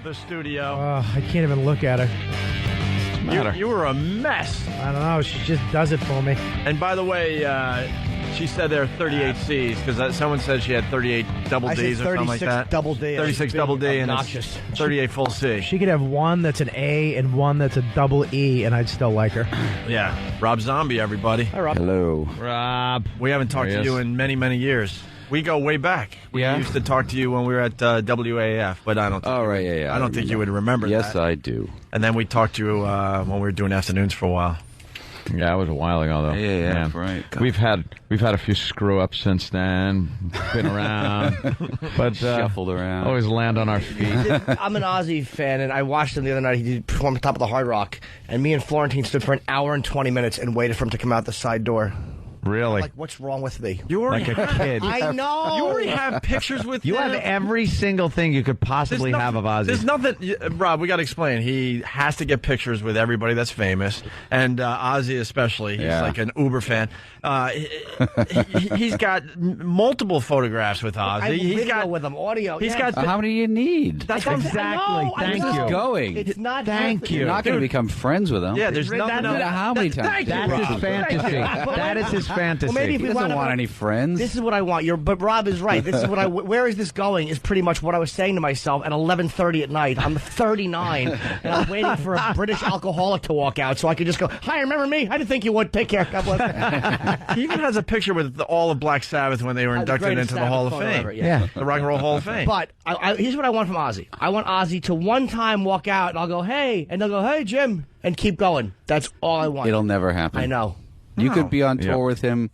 The studio. I can't even look at her. You were a mess. I don't know. She just does it for me. And by the way, she said there are 38 C's because someone said she had 38 double D's or something like that. Double D. 36 double D and it's 38 full C. She could have one that's an A and one that's a double E, and I'd still like her. Yeah. Rob Zombie, everybody. Hi, Rob. Hello. Rob. We haven't talked to you in many, many years. We go way back. We used to talk to you when we were at WAAF, but I don't think I don't think you would remember that. Yes, I do. And then we talked to you when we were doing afternoons for a while. Yeah, it was a while ago, though. Yeah, Man. right. We've had a few screw-ups since then, been around, but Shuffled around. always land on our feet. I'm an Ozzy fan, and I watched him the other night. He did perform on top of the Hard Rock, and me and Florentine stood for an hour and 20 minutes and waited for him to come out the side door. Really? Like, what's wrong with me? You already Like a kid. I know. You already have pictures with You him. have every single thing you could possibly have of Ozzy. There's nothing, Rob. We got to explain. He has to get pictures with everybody that's famous, and Ozzy especially. He's like an Uber fan. He's got multiple photographs with Ozzy. He's got with him audio. He's got. How many do you need? That's what I'm saying. Exactly. Thank you. Going. It's not. Thank you. You're not going to become friends with him. Yeah, there's nothing. No matter how many times. That's his fantasy. That is his fantasy. Well, maybe if He we doesn't want any friends. This is what I want. But Rob is right. This is what where is this going? Is pretty much what I was saying to myself at 11:30 at night. I'm 39, and I'm waiting for a British alcoholic to walk out so I could just go, "Hi, remember me? I didn't think you would. Take care. God bless." He even has a picture with all of Black Sabbath when they were inducted into the Hall of Fame. Yeah. The Rock and Roll Hall of Fame. But here's what I want from Ozzy. I want Ozzy to one time walk out, and I'll go, "Hey," and they'll go, "Hey, Jim," and keep going. That's all I want. It'll never happen. I know. You could be on tour with him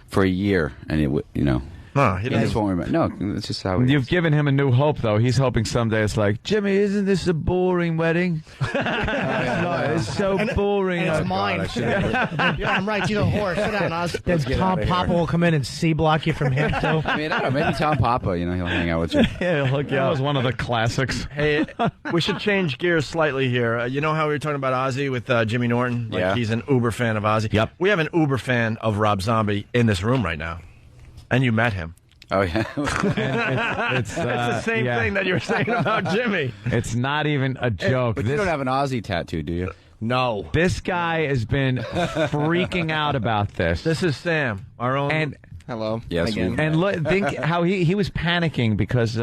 for a year, and it would, No, he He doesn't. just won't remember. No, it's just how it You've is. given him a new hope, though. He's hoping someday it's like, Jimmy, isn't this a boring wedding? It's so boring. And it's mine. Yeah, I'm right. She's a whore. Sit down, Oz. Then Tom Papa will come in and C-block you from him, too. I mean, I don't know. Maybe Tom Papa, he'll hang out with you. Yeah, he'll hook you up. That was one of the classics. Hey, we should change gears slightly here. You know how we were talking about Ozzy with Jimmy Norton? Like he's an uber fan of Ozzy. Yep. We have an uber fan of Rob Zombie in this room right now. And you met him. Oh, yeah. It's the same thing that you were saying about Jimmy. It's not even a joke. But you don't have an Ozzy tattoo, do you? No. This guy has been freaking out about this. This is Sam, our own. And Hello. Yes, Again. and look, think how he was panicking because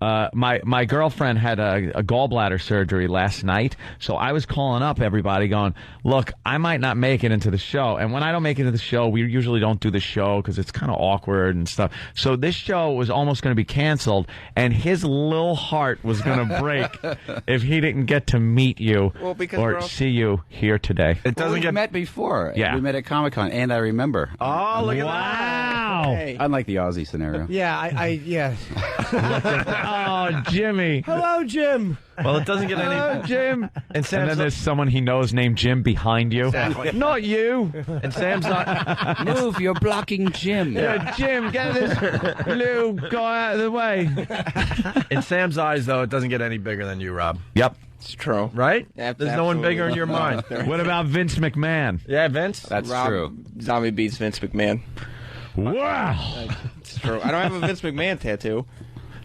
my girlfriend had a gallbladder surgery last night, so I was calling up everybody going, look, I might not make it into the show. And when I don't make it into the show, we usually don't do the show because it's kind of awkward and stuff. So this show was almost going to be canceled, and his little heart was going to break if he didn't get to meet you or see you here today. It doesn't we met before. Yeah. We met at Comic-Con, and I remember. Oh, look at Wow. Hey. Unlike the Ozzy scenario. Yeah, yeah. Oh, Jimmy. Hello, Jim. that. Well, it doesn't get Hello, any. Jim. And Sam's then there's someone he knows named Jim behind you. Exactly. Not you. And Sam's not. Move, you're blocking Jim. Yeah, Jim, get this little guy out of the way. In Sam's eyes, though, it doesn't get any bigger than you, Rob. Yep. It's true. Right? Yeah, There's no one absolutely. bigger in your mind. What about Vince McMahon? Yeah, Vince? That's Rob true. Zombie beats Vince McMahon. Wow. It's true. I don't have a Vince McMahon tattoo.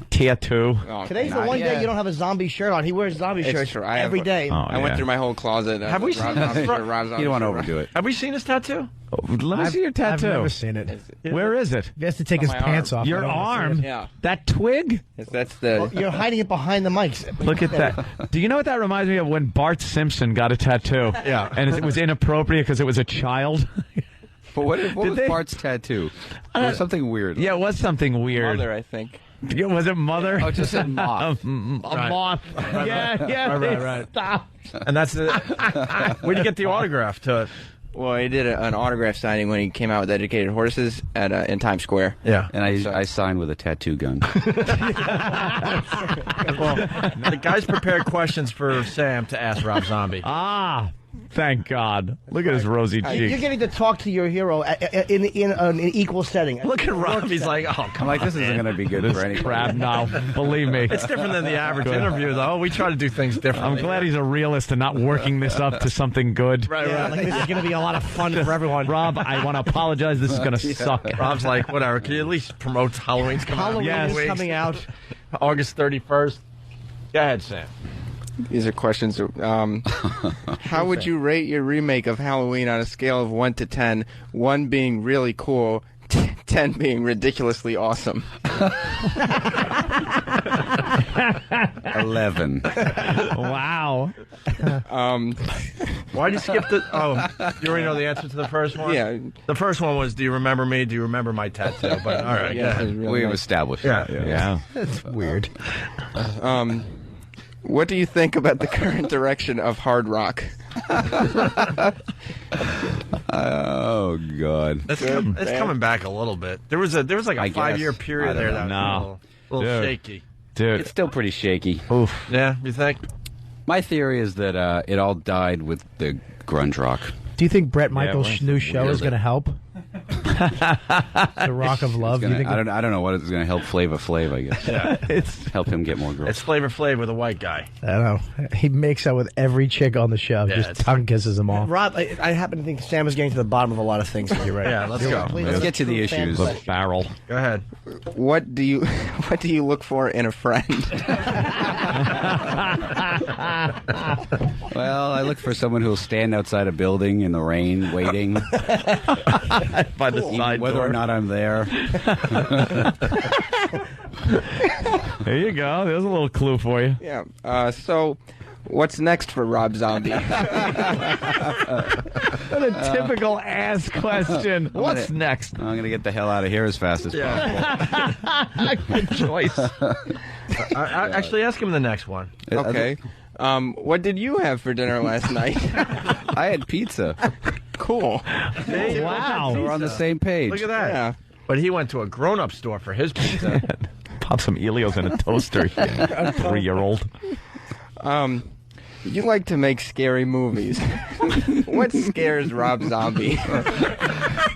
Tattoo. Oh, Today's the not one yet. day you don't have a zombie shirt on. He wears zombie It's shirts true. I every have- day. Oh, I went yeah. through my whole closet. Have we seen this? You don't want to overdo it. Have we seen his tattoo? Let me see your I've tattoo. never seen it. Where is it? He has to take On his my pants arm. off. Your I don't wanna see arm? it. Yeah. That twig? That's the. You're hiding it behind the mics. Look at that. Do you know what that reminds me of? When Bart Simpson got a tattoo. Yeah. And it was inappropriate because it was a child. But what was they- Bart's tattoo? It was something weird. Yeah, it was something weird. Mother, I think. Yeah, was it Mother? Oh, it just said moth. A moth. Yeah, Right. Stop. And that's the. Where'd you get the autograph to? Well, he did an autograph signing when he came out with Educated Horses at in Times Square. Yeah. And I signed with a tattoo gun. Well, the guys prepared questions for Sam to ask Rob Zombie. Ah, thank God. Look at his rosy You're cheeks. getting to talk to your hero in an equal setting. Look at Rob. He's like, oh, come I'm like, this isn't going to be good for anything. Crap, no. Believe me. It's different than the average interview, though. We try to do things I'm differently. glad he's a realist and not working this up to something good. Right, Yeah, right. like this is going to be a lot of fun for everyone. Rob, I want to apologize. This is going to suck. Rob's like, whatever. Can you at least promote Halloween's coming out? Halloween Yes. is coming out. August 31st. Go ahead, Sam. These are questions. How would you rate your remake of Halloween on a scale of 1 to 10? 1 being really cool, 10 being ridiculously awesome. 11. Wow. Why'd you skip the... Oh, you already know the answer to the first one? Yeah. The first one was, do you remember me? Do you remember my tattoo? But all right, Yeah, yeah. really We've nice. established Yeah. that. Yeah. That's weird. What do you think about the current direction of hard rock? Oh, God. It's coming back a little bit. There was like a I 5-year guess. period I don't there know. that was No. a little Dude. shaky. Dude. It's still pretty shaky. Oof. Yeah, you think? My theory is that it all died with the grunge rock. Do you think Brett Michaels' where's new show is going to help? The Rock of Love. Do you think I don't know what it's going to help Flava Flav, I guess. it's? Help him get more girls. It's Flavor Flav with a white guy. I don't know. He makes out with every chick on the show. Yeah, Just it's- tongue kisses them all. Rob, I happen to think Sam is getting to the bottom of a lot of things. You're right. Yeah, let's go. Please, Let's get to the true fan issues. question. The barrel. Go ahead. What do you look for in a friend? Well, I look for someone who will stand outside a building in the rain, waiting, By the side whether door. or not I'm there. There you go. There's a little clue for you. Yeah. So, what's next for Rob Zombie? What a typical ass question. What's next? I'm going to get the hell out of here as fast as possible. Good choice. I actually, ask him the next one. Okay. What did you have for dinner last night? I had pizza. Cool. Wow. We're on the same page. Look at that. Yeah. But he went to a grown-up store for his pizza. Pop some Elios in a toaster. 3-year-old. You like to make scary movies. What scares Rob Zombie?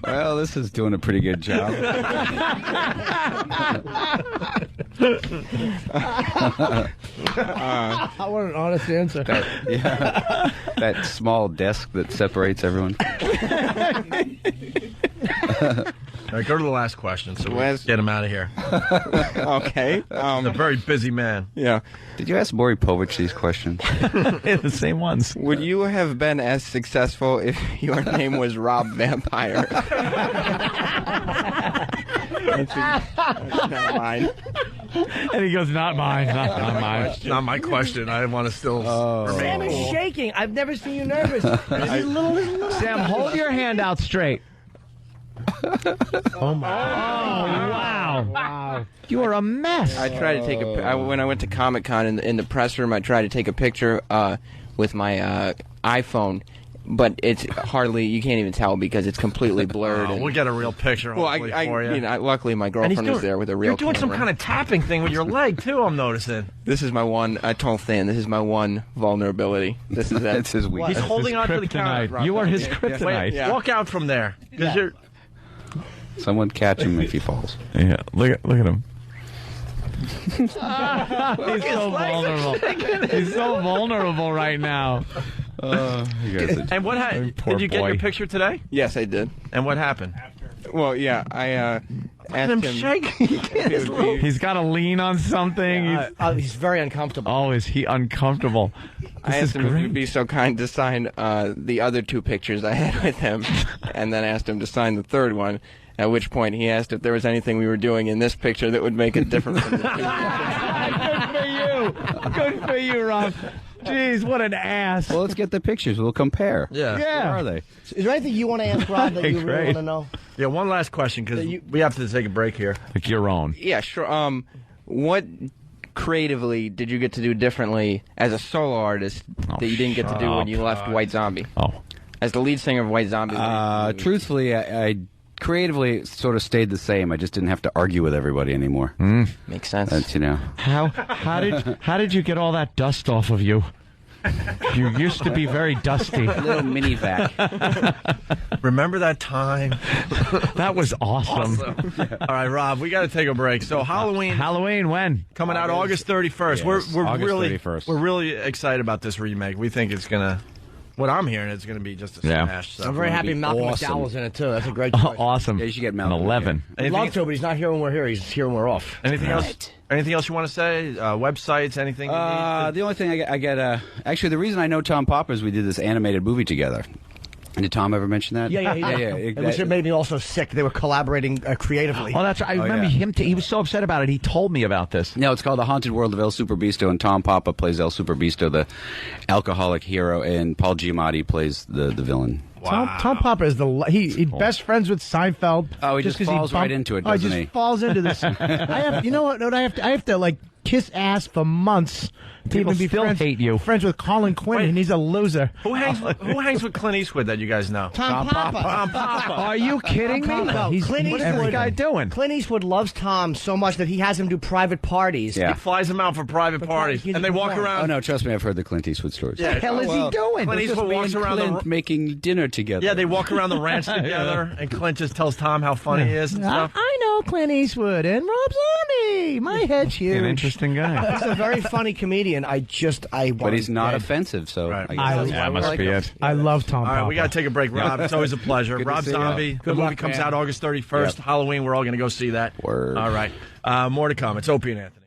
Well, this is doing a pretty good job. I want an honest answer. Yeah. That small desk that separates everyone. All right, go to the last question, so we'll Last- get him out of here. Okay. He's a very busy man. Yeah. Did you ask Maury Povich these questions? The same ones. Would you have been as successful if your name was Rob Vampire? That's not mine. And he goes, not mine. Not mine. Not my question. I want to still Sam remain is cool. shaking. I've never seen you nervous. This is a little. Sam, hold your hand out straight. Oh, my. Oh, wow. Wow. You are a mess. I tried to take when I went to Comic-Con in the press room, I tried to take a picture with my iPhone, but it's hardly, you can't even tell because it's completely blurred. We'll get a real picture well, hopefully for you. luckily my And girlfriend was there with a real You're doing some camera. kind of tapping thing with your leg, too, I'm noticing. This is my one, I told Than, this is my one vulnerability. This is That's it. his weakness. He's holding on to the Kryptonite. counter. You are his Yeah. kryptonite. Wait, Yeah. walk out from there. 'Cause you're... Someone catch him if he falls. Yeah, look at him. He's so vulnerable. He's so vulnerable right now. You guys are- And what Poor did you get boy. your picture today? Yes, I did. And what happened? Well, yeah, I asked him him. shaking. He's got to lean on something. He's very uncomfortable. Oh, is he uncomfortable? I This is asked him if great. he'd be so kind to sign the other 2 pictures I had with him, and then asked him to sign the 3rd one. At which point he asked if there was anything we were doing in this picture that would make it different from the 2. Good for you. Good for you, Rob. Jeez, what an ass. Well, let's get the pictures. We'll compare. Yeah. Yeah. Where are they? Is there anything you want to ask Rob that you really Great. want to know? Yeah, one last question, because we have to take a break here. Like your own. Yeah, sure. What creatively did you get to do differently as a solo artist that you didn't get to do when you left White Zombie? Oh. As the lead singer of White Zombie. Truthfully, I creatively sort of stayed the same. I just didn't have to argue with everybody anymore. Makes sense. That's, How did you get all that dust off of you? You used to be very dusty. a little mini vac. Remember that time? That was awesome. All right, Rob, we got to take a break. So Halloween when? coming out August 31st. Yes, we're August really 31st. we're really excited about this remake. We think it's gonna what I'm hearing, it's going to be just a smash. So I'm very happy Malcolm McDowell's in it, too. That's a great choice. Awesome. Yeah, you should get Malcolm. 11. I'd love to, but he's not here when we're here. He's here when we're off. Anything else? Anything else you want to say? Websites? Anything? The only thing I get, actually, the reason I know Tom Popper is we did this animated movie together. Did Tom ever mention that? Yeah, he did. Which made me also sick. They were collaborating creatively. Oh, that's right. I remember him. He was so upset about it. He told me about this. No, it's called The Haunted World of El Superbeasto, and Tom Popper plays El Superbeasto, the alcoholic hero, and Paul Giamatti plays the villain. Wow. Tom Popper is he's best friends with Seinfeld. Oh, he just falls right into it, doesn't he? He just falls into this. You know what? I have to like kiss ass for months to People even be still hate you. friends with Colin Quinn, and he's a loser. Who hangs with Clint Eastwood that you guys know? Tom Popper. Tom Popper. Are you kidding me? What is this guy doing? Clint Eastwood loves Tom so much that he has him do private parties. Yeah. He flies him out for private parties, and they walk around. Oh, no, trust me, I've heard the Clint Eastwood stories. What the hell is he doing? Clint Eastwood walks around making dinner together. Yeah, they walk around the ranch together, and Clint just tells Tom how funny he is and stuff. I know Clint Eastwood and Rob Zombie. My head's huge. An interesting guy. He's a very funny comedian. But he's not offensive, so Right. I guess that's why That must like be him. it. I love Tom All Popper. right, we got to take a break, Rob. It's always a pleasure. Good to Rob see you. Zombie. Good The movie luck, comes man. out August 31st. Yep. Halloween. We're all going to go see that. Word. All right. More to come. It's Opie and Anthony.